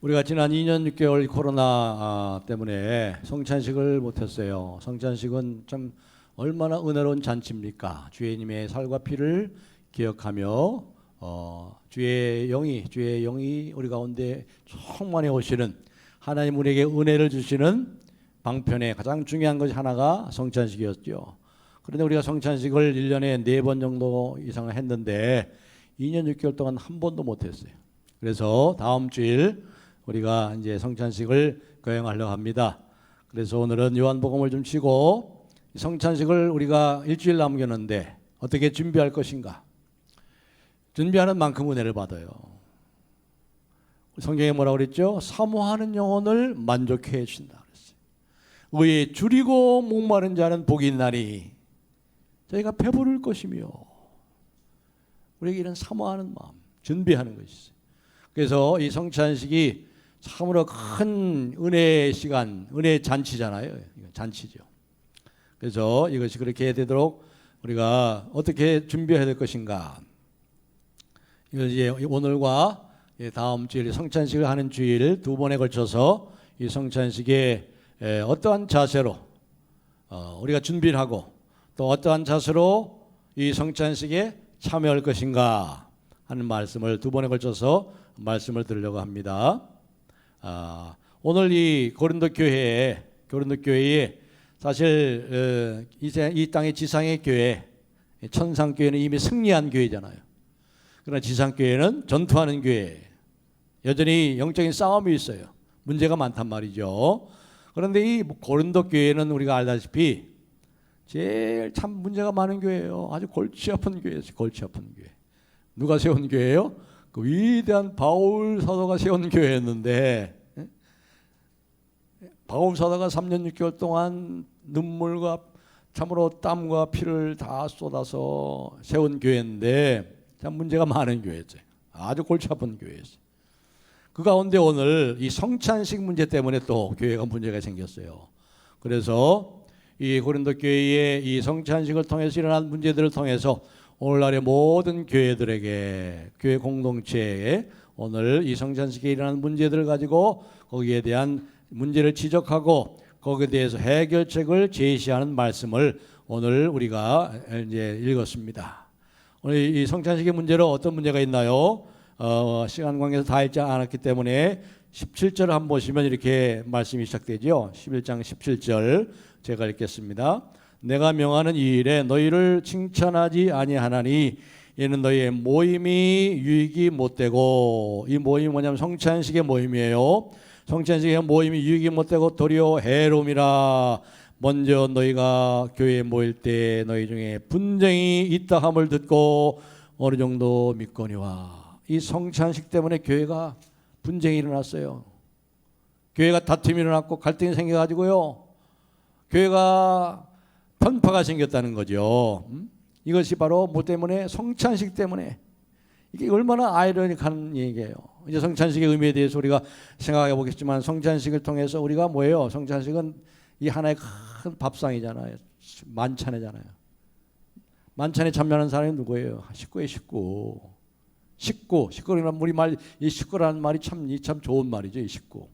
우리가 지난 2년 6개월 코로나 때문에 성찬식을 못했어요. 성찬식은 참 얼마나 은혜로운 잔치입니까? 주예님의 살과 피를 기억하며 주의 영이 우리 가운데 충만히 오시는 하나님 우리에게 은혜를 주시는 방편의 가장 중요한 것이 하나가 성찬식이었죠. 그런데 우리가 성찬식을 1년에 4번 정도 이상을 했는데 2년 6개월 동안 한 번도 못했어요. 그래서 다음 주일 우리가 이제 성찬식을 거행하려고 합니다. 그래서 오늘은 요한복음을 좀 치고 성찬식을 우리가 일주일 남겼는데 어떻게 준비할 것인가? 준비하는 만큼 은혜를 받아요. 성경에 뭐라고 그랬죠? 사모하는 영혼을 만족해 주신다 그랬어요. 의에 줄이고 목마른 자는 복이 있나니 저희가 배부를 것이며, 우리에게 이런 사모하는 마음, 준비하는 것이 있어요. 그래서 이 성찬식이 참으로 큰 은혜의 시간, 은혜의 잔치잖아요. 잔치죠. 그래서 이것이 그렇게 되도록 우리가 어떻게 준비해야 될 것인가? 이제 오늘과 다음 주일 성찬식을 하는 주일 2번에 걸쳐서 이 성찬식에 어떠한 자세로 우리가 준비를 하고 또 어떠한 자세로 이 성찬식에 참여할 것인가 하는 말씀을 2번에 걸쳐서 말씀을 드리려고 합니다. 오늘 이 고린도 교회에 사실 이 땅의 지상의 교회, 천상 교회는 이미 승리한 교회잖아요. 그러나 지상 교회는 전투하는 교회, 여전히 영적인 싸움이 있어요. 문제가 많단 말이죠. 그런데 이 고린도 교회는 우리가 알다시피 제일 참 문제가 많은 교회예요. 아주 골치 아픈 교회예요. 골치 아픈 교회. 누가 세운 교회예요? 그 위대한 바울 사도가 세운 교회였는데, 바울 사도가 3년 6개월 동안 눈물과 참으로 땀과 피를 다 쏟아서 세운 교회인데 참 문제가 많은 교회였어요. 아주 골치 아픈 교회였어요. 그 가운데 오늘 이 성찬식 문제 때문에 또 교회가 문제가 생겼어요. 그래서 이 고린도 교회의 이 성찬식을 통해서 일어난 문제들을 통해서 오늘날의 모든 교회들에게, 교회 공동체에 오늘 이 성찬식에 일어난 문제들을 가지고 거기에 대한 문제를 지적하고 거기에 대해서 해결책을 제시하는 말씀을 오늘 우리가 이제 읽었습니다. 오늘 이 성찬식의 문제로 어떤 문제가 있나요? 시간 관계에서 다 읽지 않았기 때문에 17절 한번 보시면 이렇게 말씀이 시작되죠. 11장 17절 제가 읽겠습니다. 내가 명하는 이 일에 너희를 칭찬하지 아니하나니 이는 너희의 모임이 유익이 못되고, 이 모임이 뭐냐면 성찬식의 모임이에요. 성찬식의 모임이 유익이 못되고 도리어 해로움이라. 먼저 너희가 교회에 모일 때 너희 중에 분쟁이 있다 함을 듣고 어느 정도 믿거니와. 이 성찬식 때문에 교회가 분쟁이 일어났어요. 교회가 다툼이 일어났고 갈등이 생겨가지고요, 교회가 편파가 생겼다는 거죠. 이것이 바로 뭐 때문에? 성찬식 때문에. 이게 얼마나 아이러니한 얘기예요. 이제 성찬식의 의미에 대해서 우리가 생각해 보겠지만, 성찬식을 통해서 우리가 뭐예요? 성찬식은 이 하나의 큰 밥상이잖아요. 만찬이잖아요. 만찬에 참여하는 사람이 누구예요? 식구의 식구. 식구라는 우리 말, 이 식구라는 말이 참 좋은 말이죠. 이 식구.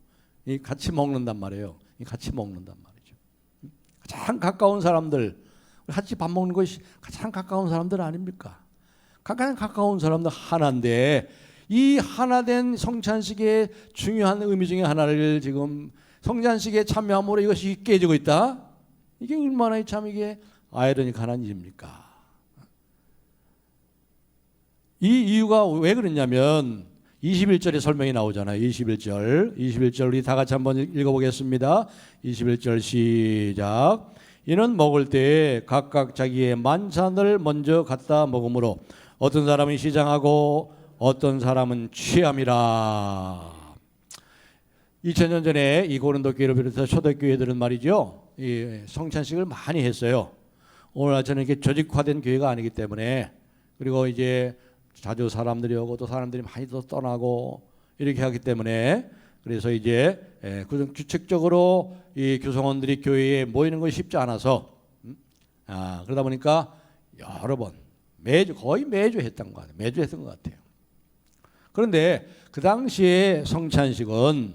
이 같이 먹는단 말이에요. 이 같이 먹는단 말이에요. 가장 가까운 사람들, 같이 밥 먹는 것이 가장 가까운 사람들 아닙니까? 가장 가까운 사람들 하나인데, 이 하나된 성찬식의 중요한 의미 중에 하나를 지금 성찬식에 참여함으로 이것이 깨지고 있다. 이게 얼마나 참 이게 아이러니한 일입니까? 이 이유가 왜 그러냐면 21절에 설명이 나오잖아요. 21절 우리 다 같이 한번 읽어보겠습니다. 21절 시작. 이는 먹을 때에 각각 자기의 만찬을 먼저 갖다 먹으므로 어떤 사람은 시장하고 어떤 사람은 취함이라. 2000년 전에 이 고린도 교회를 비롯해서 초대교회들은 말이죠, 이 성찬식을 많이 했어요. 오늘 저는 이렇게 조직화된 교회가 아니기 때문에, 그리고 이제 자주 사람들이 오고 또 사람들이 많이 또 떠나고 이렇게 하기 때문에, 그래서 이제 규칙적으로 이 교성원들이 교회에 모이는 것이 쉽지 않아서 그러다 보니까 여러 번 거의 매주 했던 것 같아요. 매주 했던 것 같아요. 그런데 그 당시에 성찬식은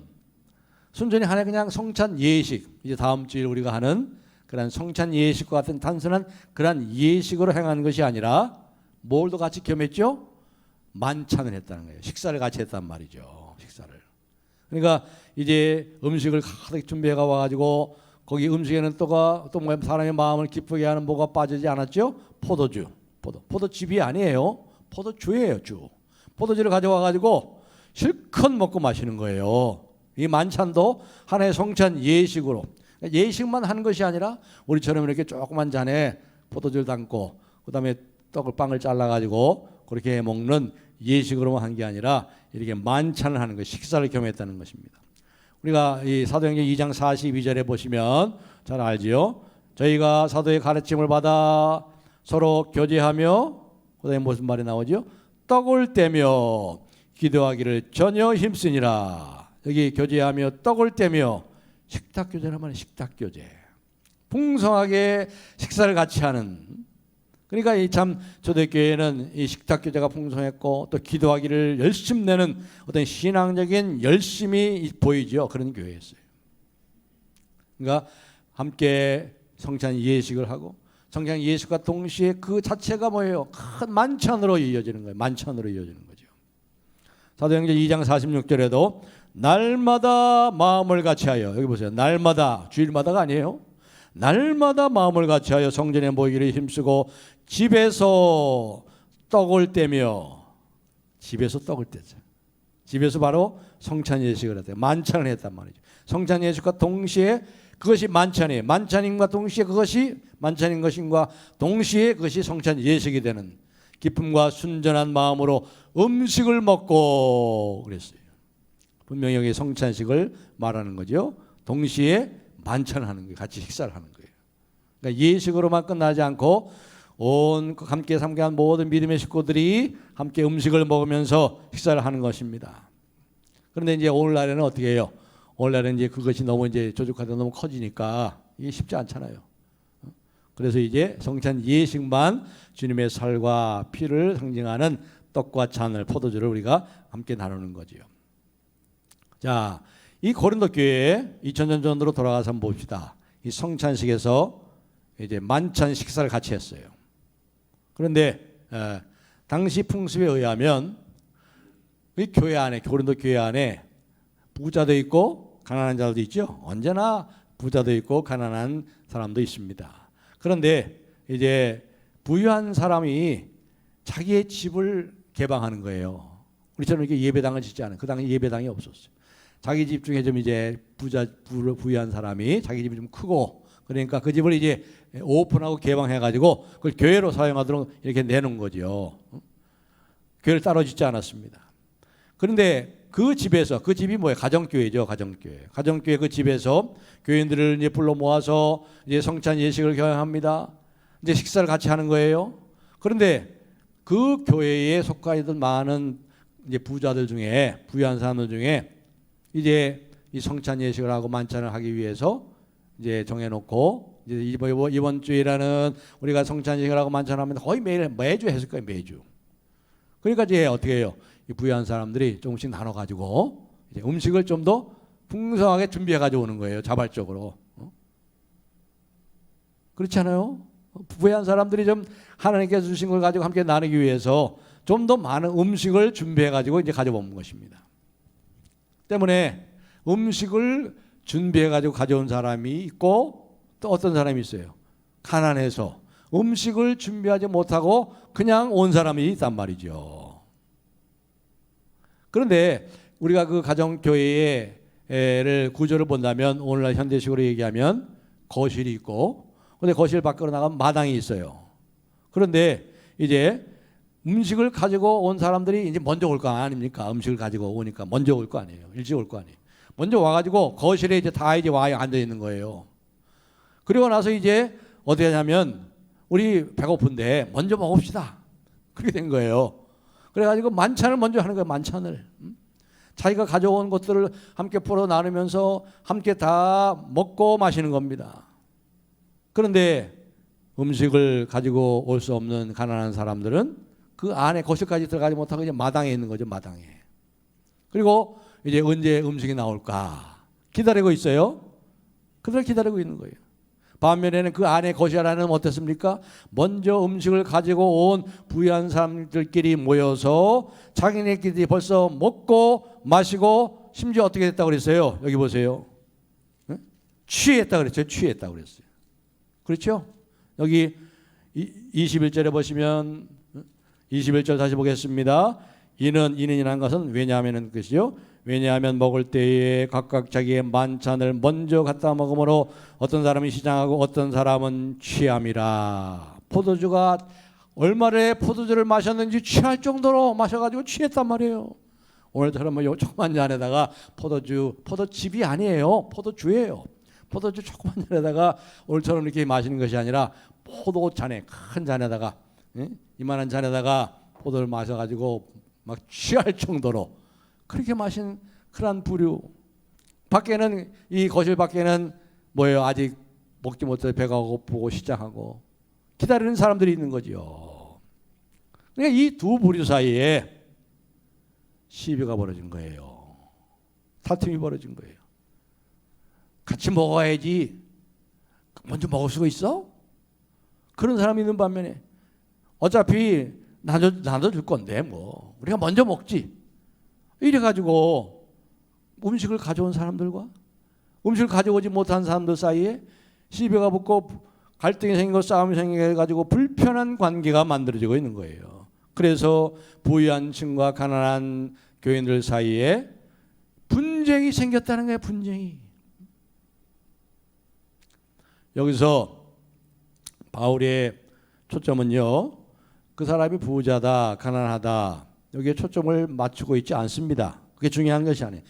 순전히 하나의 그냥 성찬 예식, 이제 다음 주일 우리가 하는 그런 성찬 예식과 같은 단순한 그런 예식으로 행하는 것이 아니라 뭘도 같이 겸했죠? 만찬을 했다는 거예요. 식사를 같이 했단 말이죠. 식사를. 그러니까 이제 음식을 가득 준비해가 와가지고 거기 음식에는 또 사람의 마음을 기쁘게 하는 뭐가 빠지지 않았죠? 포도주. 포도즙이 아니에요. 포도주예요. 주. 포도주를 가져와가지고 실컷 먹고 마시는 거예요. 이 만찬도 하나의 성찬 예식으로, 예식만 하는 것이 아니라 우리처럼 이렇게 조그만 잔에 포도주를 담고 그다음에 빵을 잘라가지고 그렇게 먹는 예식으로만 한 게 아니라 이렇게 만찬을 하는 것, 식사를 겸했다는 것입니다. 우리가 이 사도행전 2장 42절에 보시면 잘 알지요. 저희가 사도의 가르침을 받아 서로 교제하며 그다음에 무슨 말이 나오죠? 떡을 떼며 기도하기를 전혀 힘쓰니라. 여기 교제하며 떡을 떼며 식탁 교제란 말이에요. 식탁 교제. 풍성하게 식사를 같이 하는. 그러니까 이 참 초대교회는 이 식탁 교제가 풍성했고 또 기도하기를 열심 내는 어떤 신앙적인 열심이 보이죠. 그런 교회였어요. 그러니까 함께 성찬 예식을 하고 성찬 예식과 동시에 그 자체가 뭐예요? 큰 만찬으로 이어지는 거예요. 만찬으로 이어지는 거죠. 사도행전 2장 46절에도 날마다 마음을 같이하여, 여기 보세요. 날마다, 주일마다가 아니에요. 날마다 마음을 같이하여 성전에 모이기를 힘쓰고 집에서 떡을 떼며, 집에서 떡을 떼죠. 집에서 바로 성찬 예식을 했대요. 만찬을 했단 말이죠. 성찬 예식과 동시에 그것이 만찬이에요. 만찬인과 동시에 그것이 만찬인 것인가 동시에 그것이 성찬 예식이 되는 기쁨과 순전한 마음으로 음식을 먹고 그랬어요. 분명히 여기 성찬식을 말하는 거죠. 동시에 만찬을 하는 거예요. 같이 식사를 하는 거예요. 그러니까 예식으로만 끝나지 않고 온 함께 삼계한 모든 믿음의 식구들이 함께 음식을 먹으면서 식사를 하는 것입니다. 그런데 이제 오늘날에는 어떻게 해요? 오늘날에는 이제 그것이 너무 이제 조직화되고 너무 커지니까 이게 쉽지 않잖아요. 그래서 이제 성찬 예식만 주님의 살과 피를 상징하는 떡과 잔을 포도주를 우리가 함께 나누는 거지요. 자, 이 고린도 교회에 2000년 전으로 돌아가서 한번 봅시다. 이 성찬식에서 이제 만찬 식사를 같이 했어요. 그런데 당시 풍습에 의하면 이 교회 안에, 고린도 교회 안에 부자도 있고 가난한 자도 있죠. 언제나 부자도 있고 가난한 사람도 있습니다. 그런데 이제 부유한 사람이 자기의 집을 개방하는 거예요. 우리처럼 이렇게 예배당을 짓지 않아요. 그 당시 예배당이 없었어요. 자기 집 중에 좀 이제 부유한 사람이 자기 집이 좀 크고 그러니까 그 집을 이제 오픈하고 개방해가지고 그걸 교회로 사용하도록 이렇게 내놓은 거죠. 교회를 따로 짓지 않았습니다. 그런데 그 집에서, 그 집이 뭐예요? 가정교회죠, 가정교회. 가정교회 그 집에서 교인들을 이제 불러 모아서 이제 성찬 예식을 경영합니다. 이제 식사를 같이 하는 거예요. 그런데 그 교회에 속하 있던 많은 이제 부자들 중에, 부유한 사람들 중에 이제 이 성찬 예식을 하고 만찬을 하기 위해서 이제 정해놓고 이제 이번 주일에는 우리가 성찬 예식을 하고 만찬을 하면 거의 매주 했을 거예요, 매주. 그러니까 이제 어떻게 해요? 이 부유한 사람들이 조금씩 나눠가지고 이제 음식을 좀 더 풍성하게 준비해가지고 오는 거예요, 자발적으로. 그렇지 않아요? 부유한 사람들이 좀 하나님께서 주신 걸 가지고 함께 나누기 위해서 좀 더 많은 음식을 준비해가지고 이제 가져온 것입니다. 때문에 음식을 준비해가지고 가져온 사람이 있고 또 어떤 사람이 있어요. 가난해서 음식을 준비하지 못하고 그냥 온 사람이 있단 말이죠. 그런데 우리가 그 가정교회의 구조를 본다면 오늘날 현대식으로 얘기하면 거실이 있고 근데 거실 밖으로 나가면 마당이 있어요. 그런데 이제 음식을 가지고 온 사람들이 이제 먼저 올 거 아닙니까? 음식을 가지고 오니까 먼저 올 거 아니에요. 일찍 올 거 아니에요. 먼저 와가지고 거실에 이제 다 이제 와 앉아 있는 거예요. 그리고 나서 이제 어떻게 하냐면 우리 배고픈데 먼저 먹읍시다. 그렇게 된 거예요. 그래가지고 만찬을 먼저 하는 거예요. 만찬을. 자기가 가져온 것들을 함께 풀어 나누면서 함께 다 먹고 마시는 겁니다. 그런데 음식을 가지고 올 수 없는 가난한 사람들은 그 안에 거실까지 들어가지 못하고 이제 마당에 있는 거죠. 마당에. 그리고 이제 언제 음식이 나올까 기다리고 있어요. 그들 기다리고 있는 거예요. 반면에는 그 안에 거실 안에는 어땠습니까? 먼저 음식을 가지고 온 부유한 사람들끼리 모여서 자기네끼리 벌써 먹고 마시고 심지어 어떻게 됐다고 그랬어요? 여기 보세요. 취했다고 그랬어요. 취했다고 그랬어요. 그렇죠? 여기 21절에 보시면 21절 다시 보겠습니다. 이는이라는 것은 왜냐하면 것이요. 왜냐하면 먹을 때에 각각 자기의 만찬을 먼저 갖다 먹으므로 어떤 사람은 시장하고 어떤 사람은 취함이라. 포도주가 얼마나 포도주를 마셨는지 취할 정도로 마셔가지고 취했단 말이에요. 오늘처럼 뭐 조그만 잔에다가 포도즙이 아니에요. 포도주예요. 포도주 조그만 잔에다가 오늘처럼 이렇게 마시는 것이 아니라 포도잔에 큰 잔에다가 이만한 잔에다가 포도를 마셔가지고 막 취할 정도로 그렇게 마신 그런 부류. 밖에는 이 거실 밖에는 뭐예요? 아직 먹지 못해서 배가 고프고 시장하고 기다리는 사람들이 있는 거죠. 그러니까 이 두 부류 사이에 시비가 벌어진 거예요. 다툼이 벌어진 거예요. 같이 먹어야지. 먼저 먹을 수가 있어? 그런 사람이 있는 반면에 어차피 나눠줄 건데 뭐 우리가 먼저 먹지. 이래가지고 음식을 가져온 사람들과 음식을 가져오지 못한 사람들 사이에 시비가 붙고 갈등이 생기고 싸움이 생겨가지고 불편한 관계가 만들어지고 있는 거예요. 그래서 부유한 층과 가난한 교인들 사이에 분쟁이 생겼다는 거예요. 분쟁이. 여기서 바울의 초점은요. 그 사람이 부자다 가난하다 여기에 초점을 맞추고 있지 않습니다. 그게 중요한 것이 아니에요.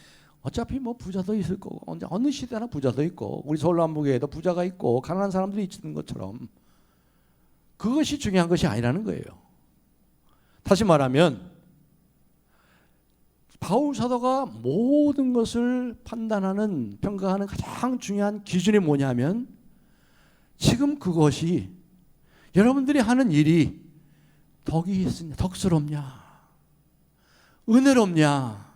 어차피 뭐 부자도 있을 거고 어느 시대나 부자도 있고 우리 서울 남부교회에도 부자가 있고 가난한 사람들이 있는 것처럼 그것이 중요한 것이 아니라는 거예요. 다시 말하면 바울 사도가 모든 것을 판단하는 평가하는 가장 중요한 기준이 뭐냐면 지금 그것이 여러분들이 하는 일이 덕이 있으냐 덕스럽냐 은혜롭냐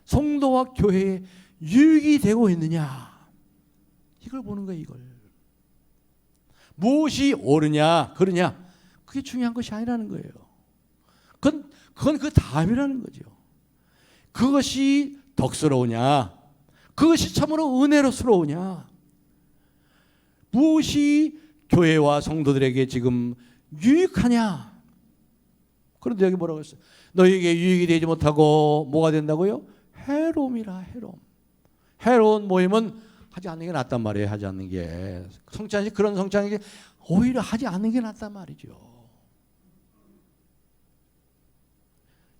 성도와 교회에 유익이 되고 있느냐 이걸 보는 거예요. 이걸 무엇이 옳으냐 그러냐 그게 중요한 것이 아니라는 거예요. 그건 그 답이라는 거죠. 그것이 덕스러우냐 그것이 참으로 은혜로스러우냐 무엇이 교회와 성도들에게 지금 유익하냐. 그런데 여기 뭐라고 했어요? 너희에게 유익이 되지 못하고 뭐가 된다고요? 해로움이라. 해로움. 해로운 모임은 하지 않는 게 낫단 말이에요. 하지 않는 게. 성찬이 그런 성찬이 오히려 하지 않는 게 낫단 말이죠.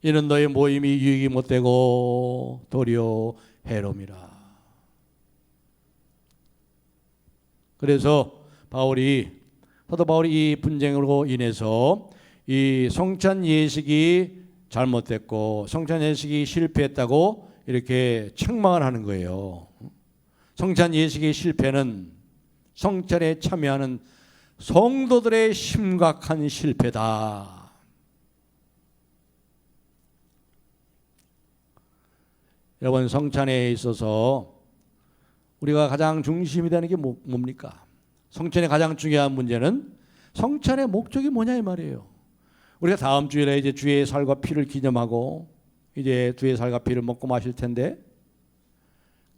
이는 너희 모임이 유익이 못되고 도리어 해로움이라. 그래서 사도 바울이 이 분쟁으로 인해서 이 성찬 예식이 잘못됐고 성찬 예식이 실패했다고 이렇게 책망을 하는 거예요. 성찬 예식의 실패는 성찬에 참여하는 성도들의 심각한 실패다. 여러분 성찬에 있어서 우리가 가장 중심이 되는 게 뭡니까? 성찬의 가장 중요한 문제는 성찬의 목적이 뭐냐 이 말이에요. 우리가 다음 주일에 이제 주의 살과 피를 기념하고 이제 주의 살과 피를 먹고 마실 텐데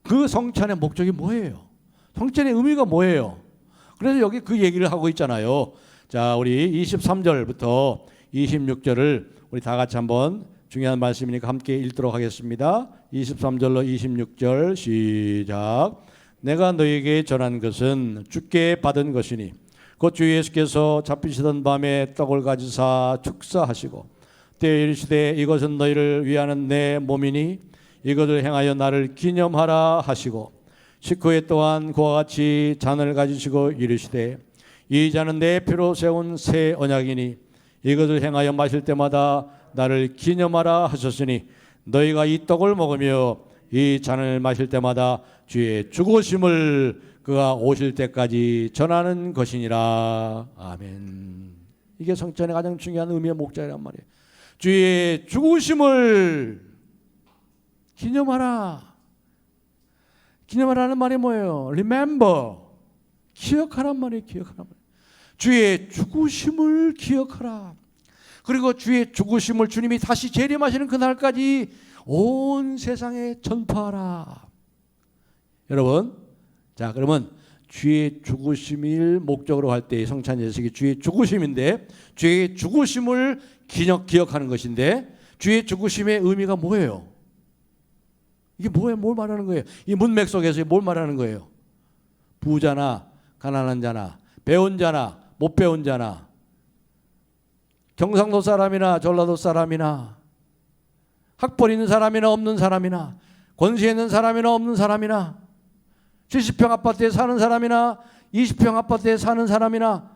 그 성찬의 목적이 뭐예요? 성찬의 의미가 뭐예요? 그래서 여기 그 얘기를 하고 있잖아요. 자, 우리 23절부터 26절을 우리 다 같이 한번 중요한 말씀이니까 함께 읽도록 하겠습니다. 23절로 26절 시작. 내가 너에게 전한 것은 주께 받은 것이니 곧 주 예수께서 잡히시던 밤에 떡을 가지사 축사하시고 때에 이르시되 이것은 너희를 위하는 내 몸이니 이것을 행하여 나를 기념하라 하시고 식후에 또한 그와 같이 잔을 가지시고 이르시되 이 잔은 내 피로 세운 새 언약이니 이것을 행하여 마실 때마다 나를 기념하라 하셨으니 너희가 이 떡을 먹으며 이 잔을 마실 때마다 주의 죽으심을 그가 오실 때까지 전하는 것이니라. 아멘. 이게 성찬의 가장 중요한 의미의 목적이란 말이에요. 주의 죽으심을 기념하라. 기념하라는 말이 뭐예요? Remember. 기억하란 말이에요. 기억하란 말이에요. 주의 죽으심을 기억하라. 그리고 주의 죽으심을 주님이 다시 재림하시는 그날까지 온 세상에 전파하라. 여러분, 자 그러면 주의 죽으심을 목적으로 할 때 성찬 예식이 주의 죽으심인데, 주의 죽으심을 기억하는 것인데, 주의 죽으심의 의미가 뭐예요? 이게 뭐예요? 뭘 말하는 거예요? 이 문맥 속에서 뭘 말하는 거예요? 부자나 가난한 자나 배운 자나 못 배운 자나 경상도 사람이나 전라도 사람이나 학벌 있는 사람이나 없는 사람이나 권세 있는 사람이나 없는 사람이나 70평 아파트에 사는 사람이나 20평 아파트에 사는 사람이나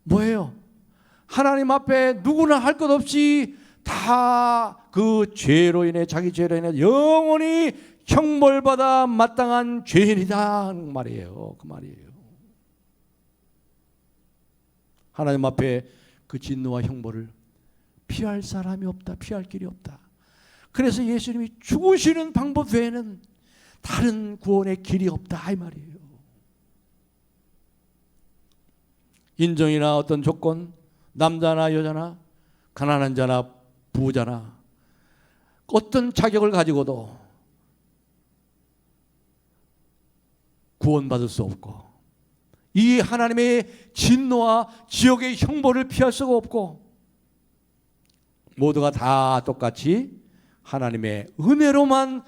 뭐예요? 하나님 앞에 누구나 할 것 없이 다 그 죄로 인해, 자기 죄로 인해 영원히 형벌받아 마땅한 죄인이다 하는 말이에요. 그 말이에요. 하나님 앞에 그 진노와 형벌을 피할 사람이 없다. 피할 길이 없다. 그래서 예수님이 죽으시는 방법 외에는 다른 구원의 길이 없다 이 말이에요. 인정이나 어떤 조건, 남자나 여자나 가난한 자나 부자나 어떤 자격을 가지고도 구원받을 수 없고, 이 하나님의 진노와 지옥의 형벌을 피할 수가 없고, 모두가 다 똑같이 하나님의 은혜로만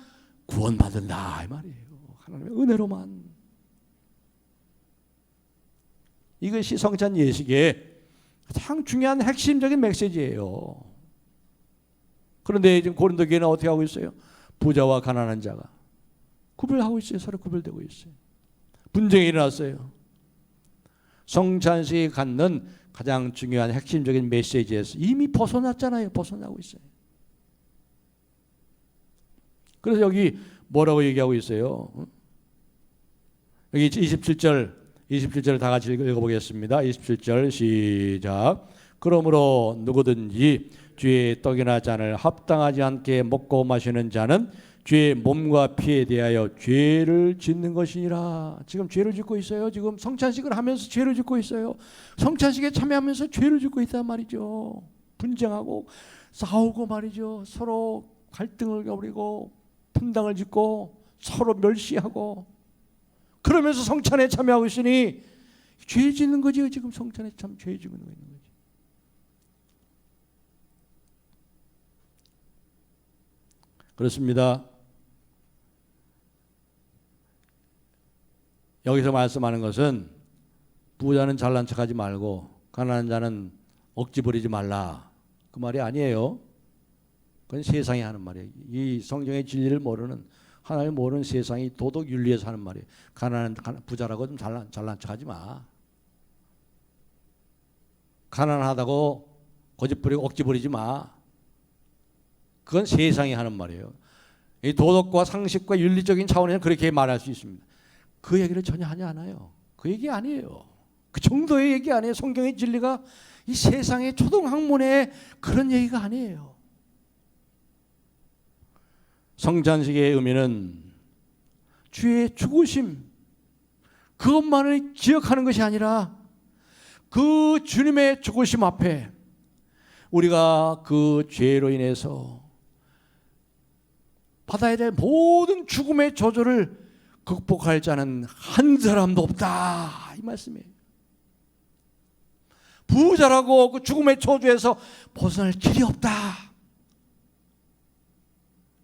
구원받는다 이 말이에요. 하나님의 은혜로만. 이것이 성찬 예식의 가장 중요한 핵심적인 메시지예요. 그런데 지금 고린도 교회는 어떻게 하고 있어요? 부자와 가난한 자가 구별하고 있어요. 서로 구별되고 있어요. 분쟁이 일어났어요. 성찬식이 갖는 가장 중요한 핵심적인 메시지에서 이미 벗어났잖아요. 벗어나고 있어요. 그래서 여기 뭐라고 얘기하고 있어요? 여기 27절 다 같이 읽어보겠습니다. 27절 시작. 그러므로 누구든지 주의 떡이나 잔을 합당하지 않게 먹고 마시는 자는 주의 몸과 피에 대하여 죄를 짓는 것이니라. 지금 죄를 짓고 있어요. 지금 성찬식을 하면서 죄를 짓고 있어요. 성찬식에 참여하면서 죄를 짓고 있단 말이죠. 분쟁하고 싸우고 말이죠. 서로 갈등을 벌이고 분당을 짓고 서로 멸시하고 그러면서 성찬에 참여하고 있으니 죄 짓는 거지. 지금 성찬에 참 죄 짓고 있는 거지. 그렇습니다. 여기서 말씀하는 것은 부자는 잘난 척하지 말고 가난한 자는 억지 부리지 말라, 그 말이 아니에요. 그건 세상이 하는 말이에요. 이 성경의 진리를 모르는, 하나님 모르는 세상이 도덕 윤리에서 하는 말이에요. 가난한 부자라고 좀 잘난 척하지 마. 가난하다고 고집 부리고 억지 부리지 마. 그건 세상이 하는 말이에요. 이 도덕과 상식과 윤리적인 차원에서 그렇게 말할 수 있습니다. 그 얘기를 전혀 하지 않아요. 그 얘기 아니에요. 그 정도의 얘기 아니에요. 성경의 진리가 이 세상의 초등학문의 그런 얘기가 아니에요. 성찬식의 의미는 주의 죽으심, 그것만을 기억하는 것이 아니라 그 주님의 죽으심 앞에 우리가 그 죄로 인해서 받아야 될 모든 죽음의 저주를 극복할 자는 한 사람도 없다 이 말씀이에요. 부자라고 그 죽음의 저주에서 벗어날 길이 없다.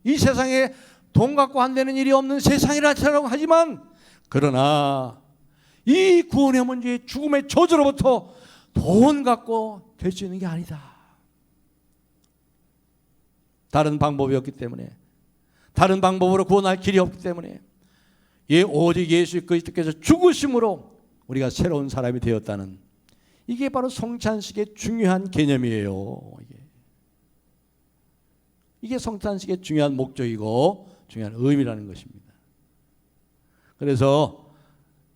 이 세상에 돈 갖고 안 되는 일이 없는 세상이라 하지만, 그러나 이 구원의 문제, 죽음의 저주로부터 돈 갖고 될 수 있는 게 아니다. 다른 방법이 없기 때문에, 다른 방법으로 구원할 길이 없기 때문에 오직 예수 그리스도께서 죽으심으로 우리가 새로운 사람이 되었다는, 이게 바로 성찬식의 중요한 개념이에요. 이게 성찬식의 중요한 목적이고 중요한 의미라는 것입니다. 그래서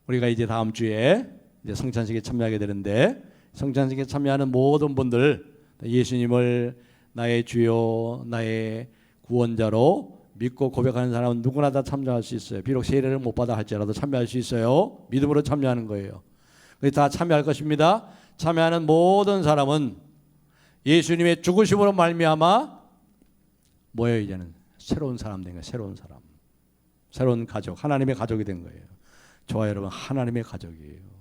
우리가 이제 다음 주에 이제 성찬식에 참여하게 되는데, 성찬식에 참여하는 모든 분들 예수님을 나의 주요 나의 구원자로 믿고 고백하는 사람은 누구나 다 참여할 수 있어요. 비록 세례를 못 받아 할지라도 참여할 수 있어요. 믿음으로 참여하는 거예요. 다 참여할 것입니다. 참여하는 모든 사람은 예수님의 죽으심으로 말미암아 뭐예요? 이제는 새로운 사람 된 거예요. 새로운 사람, 새로운 가족, 하나님의 가족이 된 거예요. 저와 여러분 하나님의 가족이에요.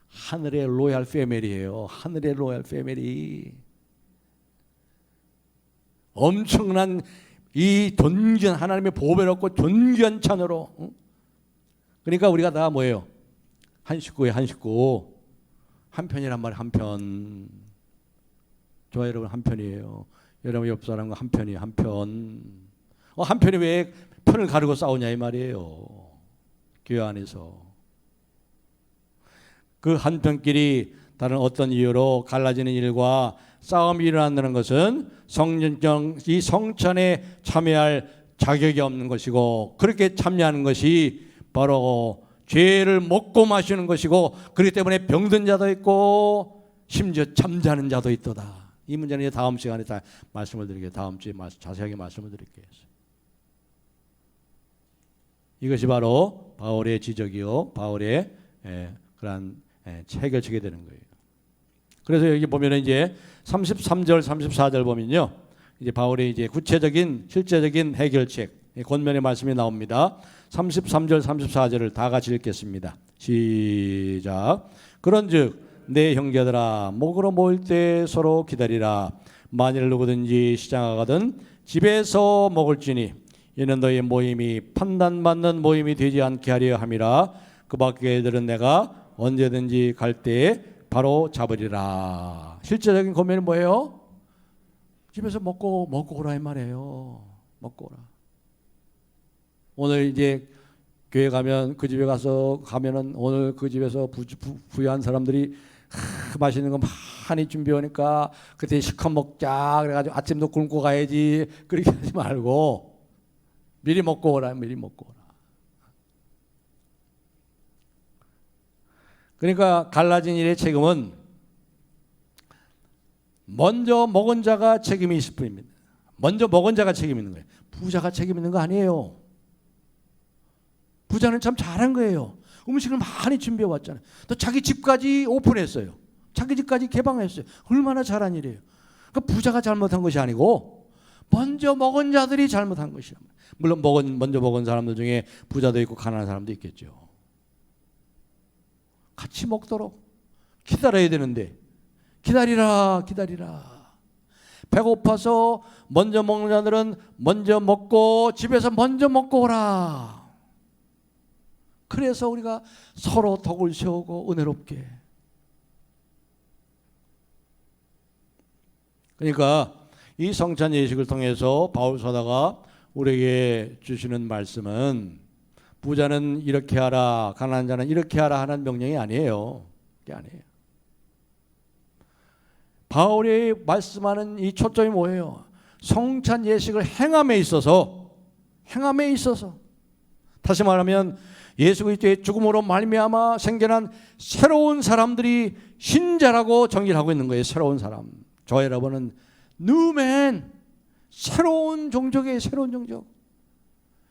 하늘의 로얄 패밀리예요. 하늘의 로얄 패밀리. 엄청난 이 존귀한 하나님의 보배롭고 존귀한 자녀로. 그러니까 우리가 다 뭐예요? 한 식구에 한 식구. 한 편이란 말이에요. 한 편. 저와 여러분 한 편이에요. 여러분 옆 사람과 한 편이에요. 한 편. 한 편이 왜 편을 가르고 싸우냐 이 말이에요. 교회 안에서. 그 한편끼리 다른 어떤 이유로 갈라지는 일과 싸움이 일어난다는 것은 이 성찬에 참여할 자격이 없는 것이고, 그렇게 참여하는 것이 바로 죄를 먹고 마시는 것이고, 그렇기 때문에 병든 자도 있고 심지어 잠자는 자도 있도다. 이 문제는 다음 시간에 다 말씀을 드릴게요. 다음 주에 자세하게 말씀을 드릴게요. 이것이 바로 바울의 지적이요, 바울의 그러한 해결책이 되는 거예요. 그래서 여기 보면은 이제 33절, 34절 보면요, 이제 바울의 이제 구체적인 실제적인 해결책, 권면의 말씀이 나옵니다. 33절, 34절을 다 같이 읽겠습니다. 시작. 그런즉 내 형제들아, 목으로 모일 때 서로 기다리라. 만일 누구든지 시장 가거든 집에서 먹을지니 이는 너희 모임이 판단받는 모임이 되지 않게 하려 함이라. 그 밖의 애들은 내가 언제든지 갈 때에 바로 잡으리라. 실제적인 권면이 뭐예요? 집에서 먹고 오라 이 말이에요. 먹고 오라. 오늘 이제 교회 가면 그 집에 가면은 오늘 그 집에서 부유한 사람들이 맛있는 거 많이 준비해 오니까 그때 시컷 먹자 그래가지고 아침도 굶고 가야지, 그렇게 하지 말고 미리 먹고 오라. 미리 먹고 오라. 그러니까 갈라진 일의 책임은 먼저 먹은 자가 책임이 있을 뿐입니다. 먼저 먹은 자가 책임 있는 거예요. 부자가 책임 있는 거 아니에요. 부자는 참 잘한 거예요. 음식을 많이 준비해 왔잖아요. 또 자기 집까지 오픈했어요. 자기 집까지 개방했어요. 얼마나 잘한 일이에요. 그러니까 부자가 잘못한 것이 아니고 먼저 먹은 자들이 잘못한 것이야. 물론 먼저 먹은 사람들 중에 부자도 있고 가난한 사람도 있겠죠. 같이 먹도록 기다려야 되는데 기다리라. 배고파서 먼저 먹는 자들은 먼저 먹고 집에서 먼저 먹고 오라. 그래서 우리가 서로 덕을 세우고 은혜롭게. 그러니까 이 성찬 예식을 통해서 바울 사도가 우리에게 주시는 말씀은 부자는 이렇게 하라, 가난한 자는 이렇게 하라 하는 명령이 아니에요. 그게 아니에요. 바울이 말씀하는 이 초점이 뭐예요? 성찬 예식을 행함에 있어서 다시 말하면 예수 그리스도의 죽음으로 말미암아 생겨난 새로운 사람들이 신자라고 정의를 하고 있는 거예요. 새로운 사람. 저 여러분은 뉴맨, 새로운 종족이에요. 새로운 종족.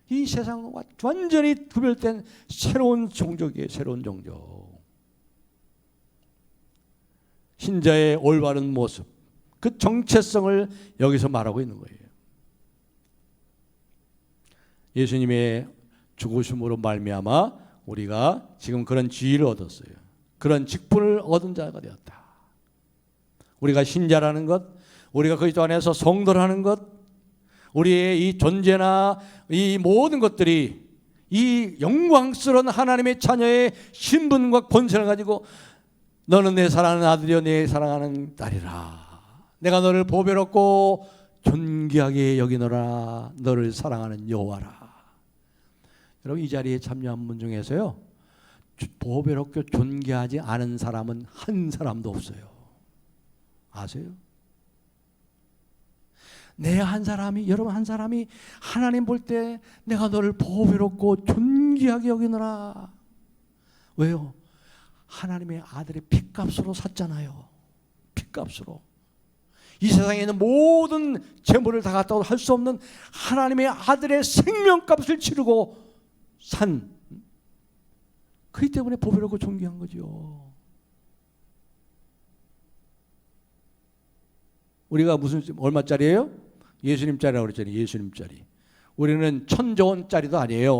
이 세상과 완전히 구별된 새로운 종족이에요. 새로운 종족. 신자의 올바른 모습, 그 정체성을 여기서 말하고 있는 거예요. 예수님의 죽으심으로 말미암아 우리가 지금 그런 지위를 얻었어요. 그런 직분을 얻은 자가 되었다. 우리가 신자라는 것, 우리가 그리스도 안에서 성도라는 것, 우리의 이 존재나 이 모든 것들이 이 영광스러운 하나님의 자녀의 신분과 권세를 가지고 너는 내 사랑하는 아들이요 내 사랑하는 딸이라. 내가 너를 보배롭고 존귀하게 여기노라. 너를 사랑하는 여호와라. 여러분 이 자리에 참여한 분 중에서요 보배롭고 존귀하지 않은 사람은 한 사람도 없어요. 아세요? 여러분 한 사람이 하나님 볼 때 내가 너를 보배롭고 존귀하게 여기노라. 왜요? 하나님의 아들의 핏값으로 샀잖아요. 핏값으로. 이 세상에 있는 모든 재물을 다 갖다도 할 수 없는 하나님의 아들의 생명값을 치르고 산, 그렇기 때문에 보배롭고 존귀한 거죠. 우리가 무슨 얼마짜리예요? 예수님짜리라고 그랬잖아요. 예수님짜리. 우리는 1,000조원짜리도 아니에요.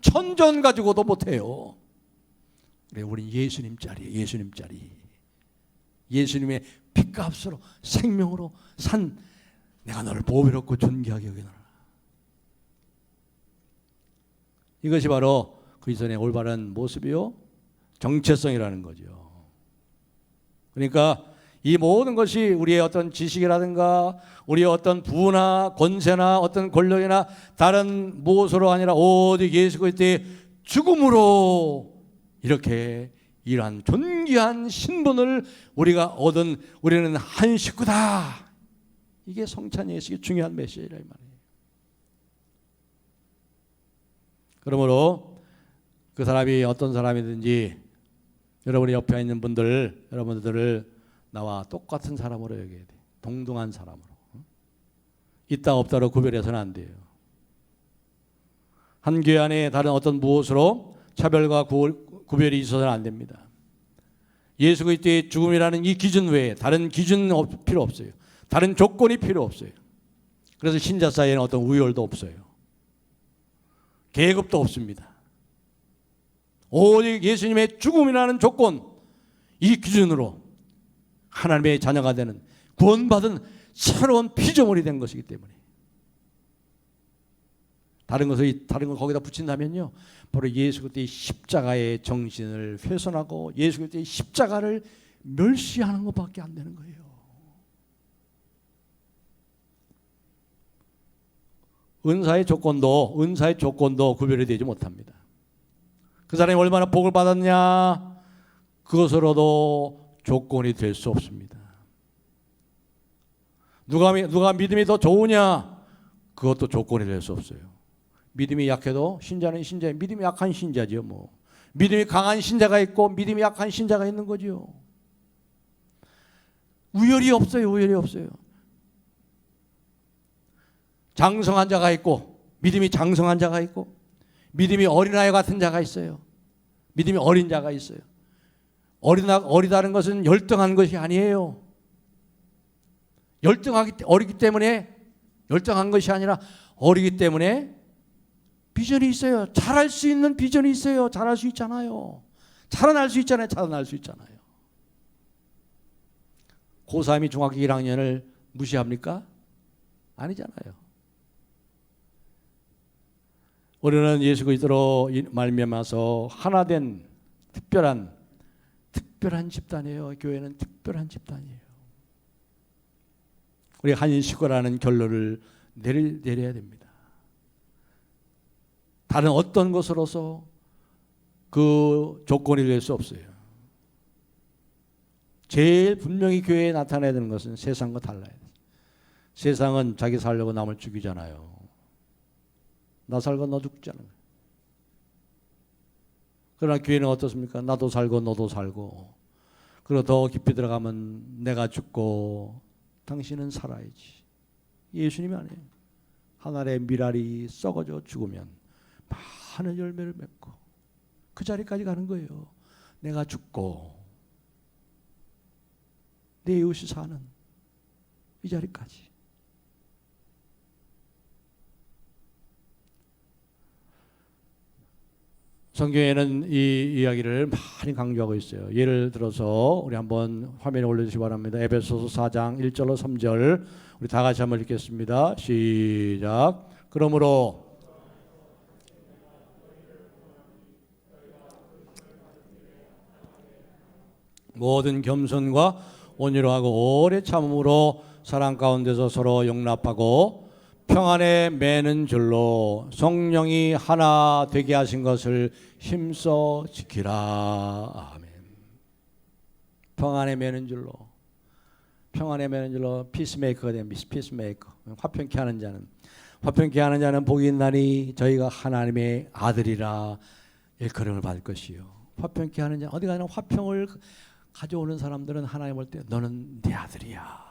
1,000조원 가지고도 못해요. 그래, 우리는 예수님짜리예요. 예수님짜리. 예수님의 피값으로 생명으로 산 내가 너를 보배롭고 존귀하게 여기노라. 이것이 바로 그리스도의 올바른 모습이요, 정체성이라는 거죠. 그러니까 이 모든 것이 우리의 어떤 지식이라든가 우리의 어떤 부나 권세나 어떤 권력이나 다른 무엇으로 아니라 오직 예수 그리스도의 죽음으로 이렇게 이러한 존귀한 신분을 우리가 얻은 우리는 한 식구다. 이게 성찬 예식의 중요한 메시지라 이 말이에요. 그러므로 그 사람이 어떤 사람이든지 여러분의 옆에 있는 분들, 여러분들을 나와 똑같은 사람으로 여겨야 돼. 동등한 사람으로. 있다 없다로 구별해서는 안 돼요. 한 교회 안에 다른 어떤 무엇으로 차별과 구별이 있어서는 안 됩니다. 예수 그리스도의 죽음이라는 이 기준 외에 다른 기준은 필요 없어요. 다른 조건이 필요 없어요. 그래서 신자 사이에는 어떤 우열도 없어요. 계급도 없습니다. 오직 예수님의 죽음이라는 조건, 이 기준으로 하나님의 자녀가 되는 구원받은 새로운 피조물이 된 것이기 때문에 다른 거 거기다 붙인다면요, 바로 예수 그리스도의 십자가의 정신을 훼손하고 예수 그리스도의 십자가를 멸시하는 것밖에 안 되는 거예요. 은사의 조건도 구별이 되지 못합니다. 그 사람이 얼마나 복을 받았냐, 그것으로도 조건이 될 수 없습니다. 누가 믿음이 더 좋으냐, 그것도 조건이 될 수 없어요. 믿음이 약해도 신자는 신자예요. 믿음이 약한 신자죠. 뭐 믿음이 강한 신자가 있고 믿음이 약한 신자가 있는 거죠. 우열이 없어요. 우열이 없어요. 장성한 자가 있고 믿음이 장성한 자가 있고 믿음이 어린아이 같은 자가 있어요. 믿음이 어린 자가 있어요. 어리다는 것은 열등한 것이 아니에요. 어리기 때문에 열등한 것이 아니라 어리기 때문에 비전이 있어요. 잘할 수 있는 비전이 있어요. 잘할 수 있잖아요. 자라날 수 있잖아요. 고3이 중학교 1학년을 무시합니까? 아니잖아요. 우리는 예수 그리스도로 말미암아서 하나된 특별한 집단이에요. 교회는 특별한 집단이에요. 우리 한 식구라는 결론을 내려야 됩니다. 다른 어떤 것으로서 그 조건이 될 수 없어요. 제일 분명히 교회에 나타나야 되는 것은 세상과 달라야 돼요. 세상은 자기 살려고 남을 죽이잖아요. 나 살고 너 죽잖아요. 그러나 교회는 어떻습니까? 나도 살고 너도 살고, 그리고 더 깊이 들어가면 내가 죽고 당신은 살아야지. 예수님이 아니에요. 하늘의 밀알이 썩어져 죽으면 많은 열매를 맺고 그 자리까지 가는 거예요. 내가 죽고 내 이웃이 사는 이 자리까지. 성경에는 이 이야기를 많이 강조하고 있어요. 예를 들어서 우리 한번 화면에 올려주시기 바랍니다. 에베소서 4장 1절로 3절 우리 다 같이 한번 읽겠습니다. 시작. 그러므로 모든 겸손과 온유하고 오래 참음으로 사랑 가운데서 서로 용납하고 평안에 매는 줄로 성령이 하나 되게 하신 것을 힘써 지키라. 아멘. 평안에 매는 줄로 피스메이커가 됩니다. 피스메이커. 화평케 하는 자는 복이 있나니 저희가 하나님의 아들이라 일컬음을 받을 것이요. 화평케 하는 자, 어디 가나 화평을 가져오는 사람들은 하나님 볼 때 너는 내 아들이야.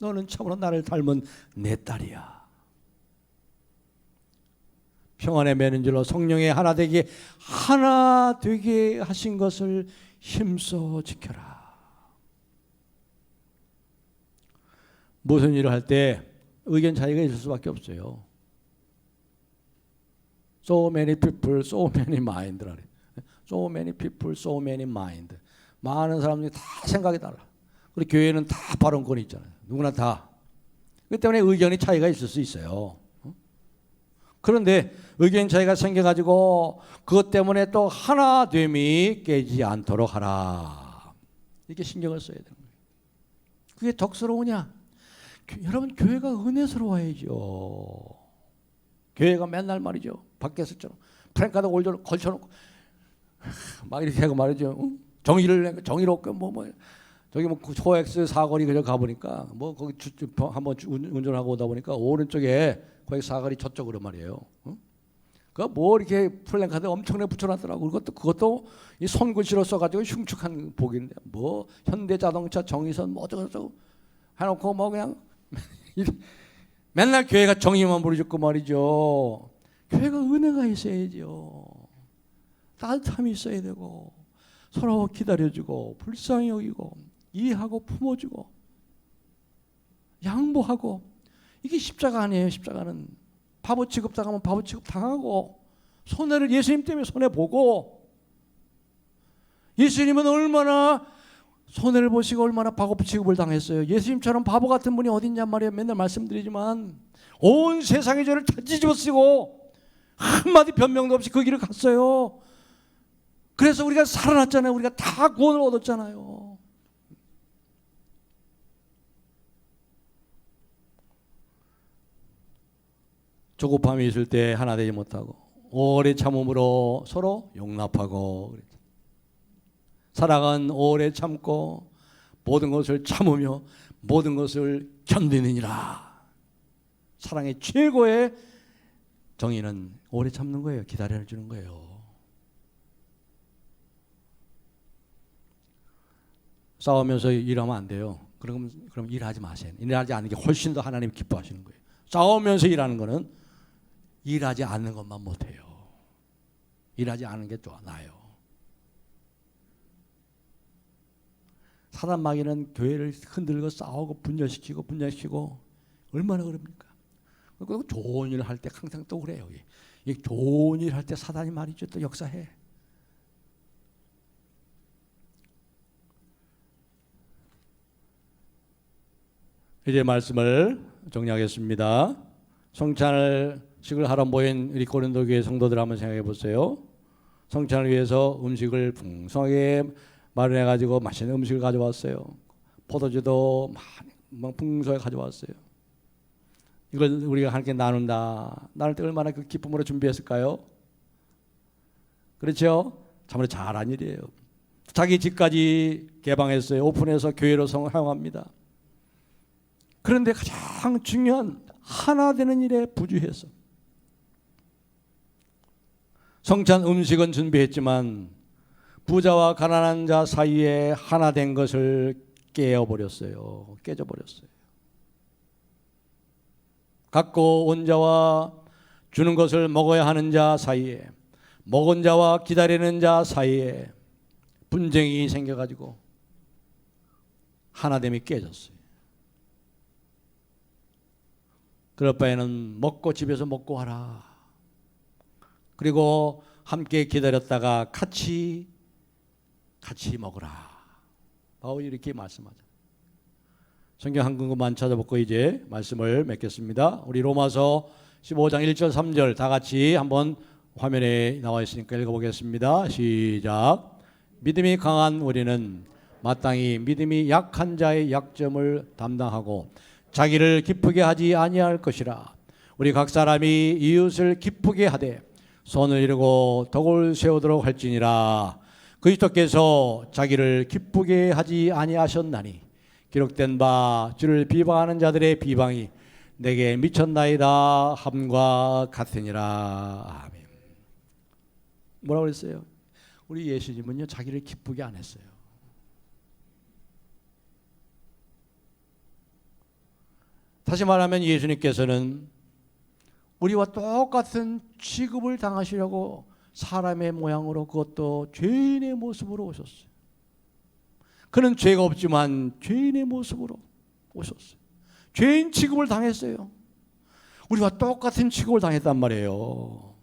너는 참으로 나를 닮은 내 딸이야. 평안의 매는줄로 성령의 하나 되게 하신 것을 힘써 지켜라. 무슨 일을 할 때 의견 차이가 있을 수밖에 없어요. So many people, so many mind. So many people, so many mind. 많은 사람들이 다 생각이 달라. 그리고 교회는 다 발언권이 있잖아요. 누구나 다. 그렇기 때문에 의견이 차이가 있을 수 있어요. 그런데 의견 차이가 생겨가지고 그것 때문에 또 하나됨이 깨지지 않도록 하라. 이렇게 신경을 써야 되는 거예요. 그게 덕스러우냐? 여러분, 교회가 은혜스러워야죠. 교회가 맨날 말이죠. 밖에서처럼 프랭카드 걸쳐놓고 막 이렇게 하고 말이죠. 정의롭게 저기 코엑스 사거리 그저 가보니까 거기 한번 운전하고 오다 보니까 오른쪽에 거기 사거리 저쪽으로 말이에요. 그거 이렇게 플랜카드 엄청나게 붙여놨더라고. 그것도 이 손글씨로 써가지고 흉측한 복인데 현대자동차 정의선 어쩌고 해놓고 그냥 맨날 교회가 정의만 부르짖고 말이죠. 교회가 은혜가 있어야죠. 따뜻함이 있어야 되고 서로 기다려주고 불쌍히 여기고 이해하고 품어주고 양보하고, 이게 십자가 아니에요. 십자가는 바보 취급당하면 바보 취급당하고, 손해를 예수님 때문에 손해보고, 예수님은 얼마나 손해를 보시고 얼마나 바보 취급을 당했어요. 예수님처럼 바보 같은 분이 어딨냔 말이에요. 맨날 말씀드리지만 온 세상의 죄를 다 뒤집어 쓰고 한마디 변명도 없이 그 길을 갔어요. 그래서 우리가 살아났잖아요. 우리가 다 구원을 얻었잖아요. 조급함이 있을 때 하나 되지 못하고 오래 참음으로 서로 용납하고, 사랑은 오래 참고 모든 것을 참으며 모든 것을 견디느니라. 사랑의 최고의 정의는 오래 참는 거예요. 기다려주는 거예요. 싸우면서 일하면 안 돼요. 그럼 일하지 마세요. 일하지 않는 게 훨씬 더 하나님 기뻐하시는 거예요. 싸우면서 일하는 거는 일하지 않는 것만 못해요. 일하지 않는 게 나아요. 사단 마귀는 교회를 흔들고 싸우고 분열시키고 얼마나 그럽니까? 그리고 좋은 일을 할 때 항상 또 그래요. 이 좋은 일 할 때 사단이 말이죠. 또 역사해. 이제 말씀을 정리하겠습니다. 성찬식을 하러 모인 우리 고린도 교회 성도들 한번 생각해 보세요. 성찬을 위해서 음식을 풍성하게 마련해가지고 맛있는 음식을 가져왔어요. 포도주도 많이 풍성하게 가져왔어요. 이걸 우리가 함께 나눈다. 나눌 때 얼마나 그 기쁨으로 준비했을까요? 그렇죠? 참으로 잘한 일이에요. 자기 집까지 개방했어요. 오픈해서 교회로 사용합니다. 그런데 가장 중요한 하나 되는 일에 부주해서 성찬 음식은 준비했지만 부자와 가난한 자 사이에 하나 된 것을 깨져버렸어요. 갖고 온 자와 주는 것을 먹어야 하는 자 사이에, 먹은 자와 기다리는 자 사이에 분쟁이 생겨가지고 하나됨이 깨졌어요. 그럴 바에는 먹고 집에서 먹고 하라. 그리고 함께 기다렸다가 같이 먹으라. 바울이 이렇게 말씀하죠. 성경 한 군구만 찾아보고 이제 말씀을 맺겠습니다. 우리 로마서 15장 1절 3절 다 같이 한번 화면에 나와 있으니까 읽어보겠습니다. 시작. 믿음이 강한 우리는 마땅히 믿음이 약한 자의 약점을 담당하고 자기를 기쁘게 하지 아니할 것이라. 우리 각 사람이 이웃을 기쁘게 하되 손을 이루고 덕을 세우도록 할지니라. 그리스도께서 자기를 기쁘게 하지 아니하셨나니 기록된 바 주를 비방하는 자들의 비방이 내게 미쳤나이다 함과 같으니라. 아멘. 뭐라고 그랬어요? 우리 예수님은요 자기를 기쁘게 안 했어요. 다시 말하면 예수님께서는 우리와 똑같은 취급을 당하시려고 사람의 모양으로, 그것도 죄인의 모습으로 오셨어요. 그는 죄가 없지만 죄인의 모습으로 오셨어요. 죄인 취급을 당했어요. 우리와 똑같은 취급을 당했단 말이에요.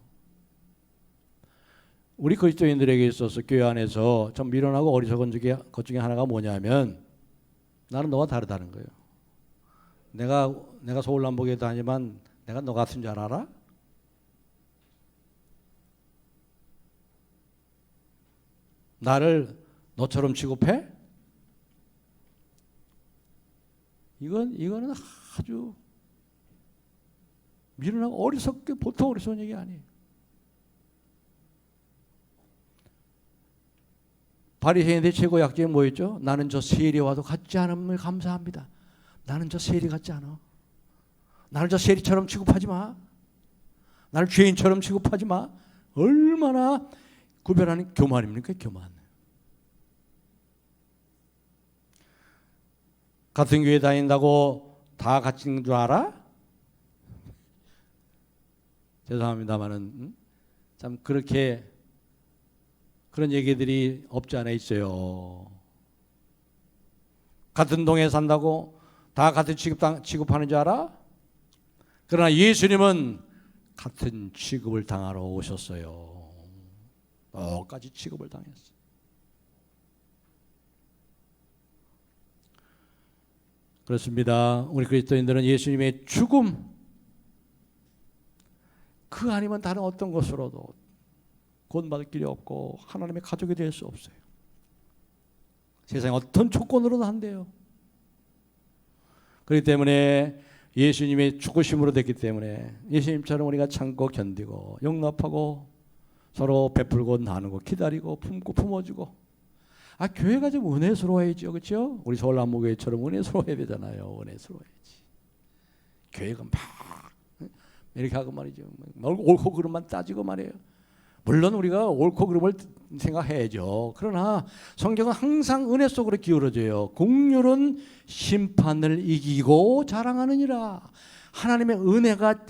우리 그리스도인들에게 있어서 교회 안에서 좀 미련하고 어리석은 것 중에 하나가 뭐냐면, 나는 너와 다르다는 거예요. 내가 서울남북에 다니지만 내가 너 같은 줄 알아? 나를 너처럼 취급해? 이거는 아주 미련하고 어리석게, 보통 어리석은 얘기 아니에요. 바리새인들의 최고 약점이 뭐였죠? 나는 저 세리와도 같지 않음을 감사합니다. 나는 저 세리 같지 않아. 나를 저 세리처럼 취급하지 마. 나를 죄인처럼 취급하지 마. 얼마나 구별하는 교만입니까? 교만. 같은 교회 다닌다고 다 같은 줄 알아? 죄송합니다만은 참 그렇게 그런 얘기들이 없지 않아 있어요. 같은 동에 산다고 다 같은 취급하는 줄 알아? 그러나 예수님은 같은 취급을 당하러 오셨어요. 똑같이 취급을 당했어요. 그렇습니다. 우리 그리스도인들은 예수님의 죽음, 그 아니면 다른 어떤 것으로도 구원받을 길이 없고 하나님의 가족이 될 수 없어요. 세상에 어떤 조건으로도 안 돼요. 그렇기 때문에 예수님의 죽으심으로 됐기 때문에 예수님처럼 우리가 참고 견디고 용납하고 서로 베풀고 나누고 기다리고 품고 품어주고, 교회가 좀 은혜스러워야죠. 그렇죠? 우리 서울남무교회처럼 은혜스러워야 되잖아요. 은혜스러워야지. 교회가 막 이렇게 하고 말이죠. 옳고 그름만 따지고 말이에요. 물론 우리가 옳고 그름을 생각해야죠. 그러나 성경은 항상 은혜 속으로 기울어져요. 긍휼은 심판을 이기고 자랑하느니라. 하나님의 은혜가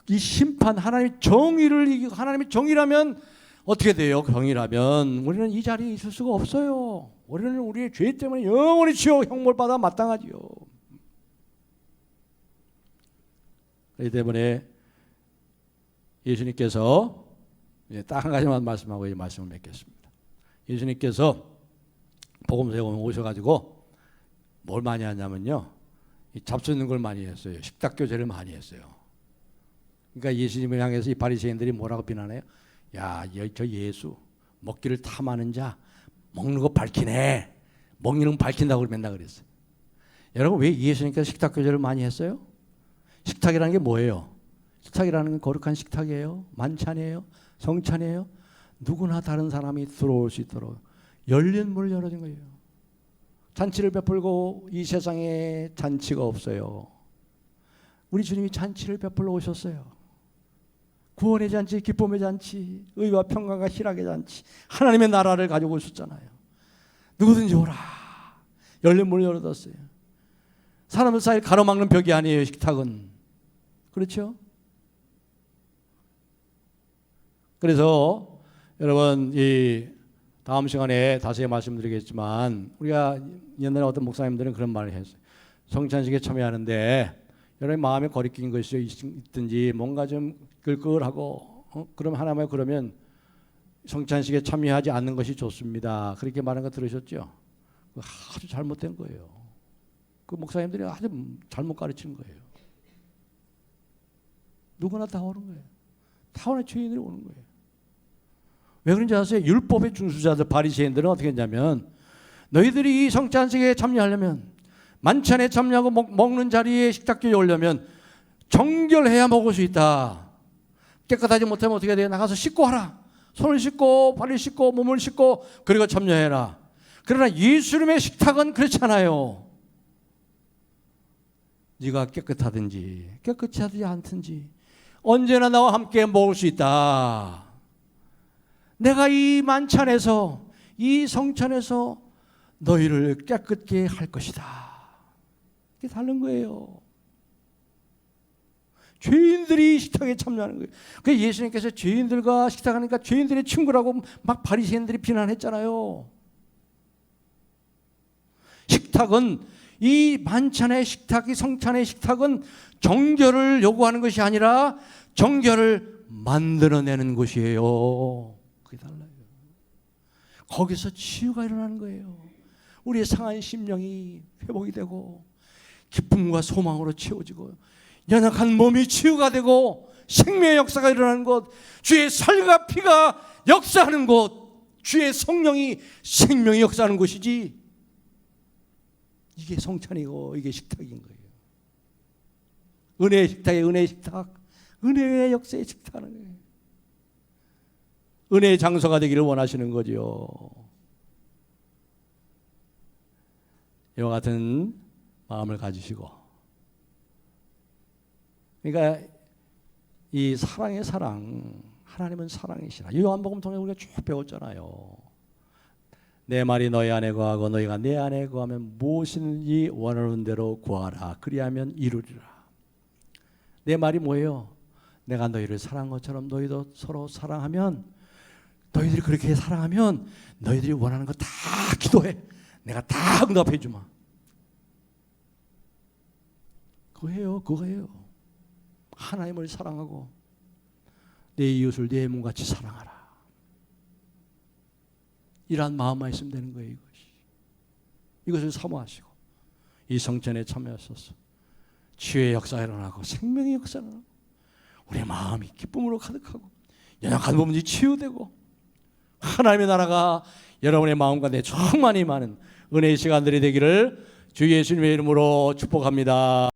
이 심판, 하나님의 정의를 이기고, 하나님의 정의라면 어떻게 돼요? 정의라면 우리는 이 자리에 있을 수가 없어요. 우리는 우리의 죄 때문에 영원히 지옥 형벌받아 마땅하지요. 그렇기 때문에 예수님께서 딱 한 가지만 말씀하고 이 말씀을 맺겠습니다. 예수님께서 복음서에 오셔가지고 뭘 많이 하냐면요, 이 잡수는 걸 많이 했어요. 식탁교제를 많이 했어요. 그러니까 예수님을 향해서 이 바리새인들이 뭐라고 비난해요? 야, 저 예수 먹기를 탐하는 자, 먹는 거 밝히네. 먹는 거 밝힌다고 맨날 그랬어요. 여러분, 왜 예수님께서 식탁교제를 많이 했어요? 식탁이라는 게 뭐예요? 식탁이라는 건 거룩한 식탁이에요. 만찬이에요. 성찬이에요. 누구나 다른 사람이 들어올 수 있도록 열린 문을 열어준 거예요. 잔치를 베풀고 이 세상에 잔치가 없어요. 우리 주님이 잔치를 베풀러 오셨어요. 구원의 잔치, 기쁨의 잔치, 의와 평강과 희락의 잔치, 하나님의 나라를 가지고 오셨잖아요. 누구든지 오라. 열린 문을 열어뒀어요. 사람들 사이를 가로막는 벽이 아니에요. 식탁은. 그렇죠? 그래서 여러분, 이 다음 시간에 다시 말씀드리겠지만, 우리가 옛날에 어떤 목사님들은 그런 말을 했어요. 성찬식에 참여하는데 여러분 마음에 거리낀 것이 있든지 뭔가 좀 끌끌하고 그럼 하나만 그러면 성찬식에 참여하지 않는 것이 좋습니다. 그렇게 말하는 거 들으셨죠? 아주 잘못된 거예요. 그 목사님들이 아주 잘못 가르치는 거예요. 누구나 다 오는 거예요. 다 오는 죄인들이 오는 거예요. 왜 그런지 아세요? 율법의 중수자들 바리새인들은 어떻게 했냐면, 너희들이 이 성찬식에 참여하려면, 만찬에 참여하고 먹는 자리에 식탁교에 오려면 정결해야 먹을 수 있다. 깨끗하지 못하면 어떻게 돼요? 나가서 씻고 하라. 손을 씻고 발을 씻고 몸을 씻고 그리고 참여해라. 그러나 예수님의 식탁은 그렇지 않아요. 네가 깨끗하든지 깨끗이 하지 않든지 언제나 나와 함께 먹을 수 있다. 내가 이 만찬에서, 이 성찬에서 너희를 깨끗게 할 것이다. 이게 다른 거예요. 죄인들이 식탁에 참여하는 거예요. 그 예수님께서 죄인들과 식탁하니까 죄인들의 친구라고 막 바리새인들이 비난했잖아요. 식탁은, 이 만찬의 식탁, 이 성찬의 식탁은 정결을 요구하는 것이 아니라 정결을 만들어내는 곳이에요. 그게 달라요. 거기서 치유가 일어나는 거예요. 우리의 상한 심령이 회복이 되고 기쁨과 소망으로 채워지고 연약한 몸이 치유가 되고 생명의 역사가 일어나는 곳, 주의 살과 피가 역사하는 곳, 주의 성령이 생명의 역사하는 곳이지, 이게 성찬이고 이게 식탁인 거예요. 은혜의 식탁에 은혜의 식탁, 은혜의 역사의 식탁하는 거예요. 은혜의 장소가 되기를 원하시는 거죠. 이와 같은 마음을 가지시고, 그러니까 이 사랑의 사랑, 하나님은 사랑이시라. 요한복음 통해 우리가 쭉 배웠잖아요. 내 말이 너희 안에 거하고 너희가 내 안에 거하면 무엇이든지 원하는 대로 구하라. 그리하면 이루리라. 내 말이 뭐예요? 내가 너희를 사랑한 것처럼 너희도 서로 사랑하면, 너희들이 그렇게 사랑하면 너희들이 원하는 거 다 기도해. 내가 다 응답해 주마. 그거예요. 그거예요. 하나님을 사랑하고 내 이웃을 내 몸같이 사랑하라. 이러한 마음만 있으면 되는 거예요. 이것을 사모하시고 이 성찬에 참여하셔서 치유의 역사가 일어나고 생명의 역사가 일어나고 우리의 마음이 기쁨으로 가득하고 연약한 부분이 치유되고 하나님의 나라가 여러분의 마음 가운데 충만히 많은 은혜의 시간들이 되기를 주 예수님의 이름으로 축복합니다.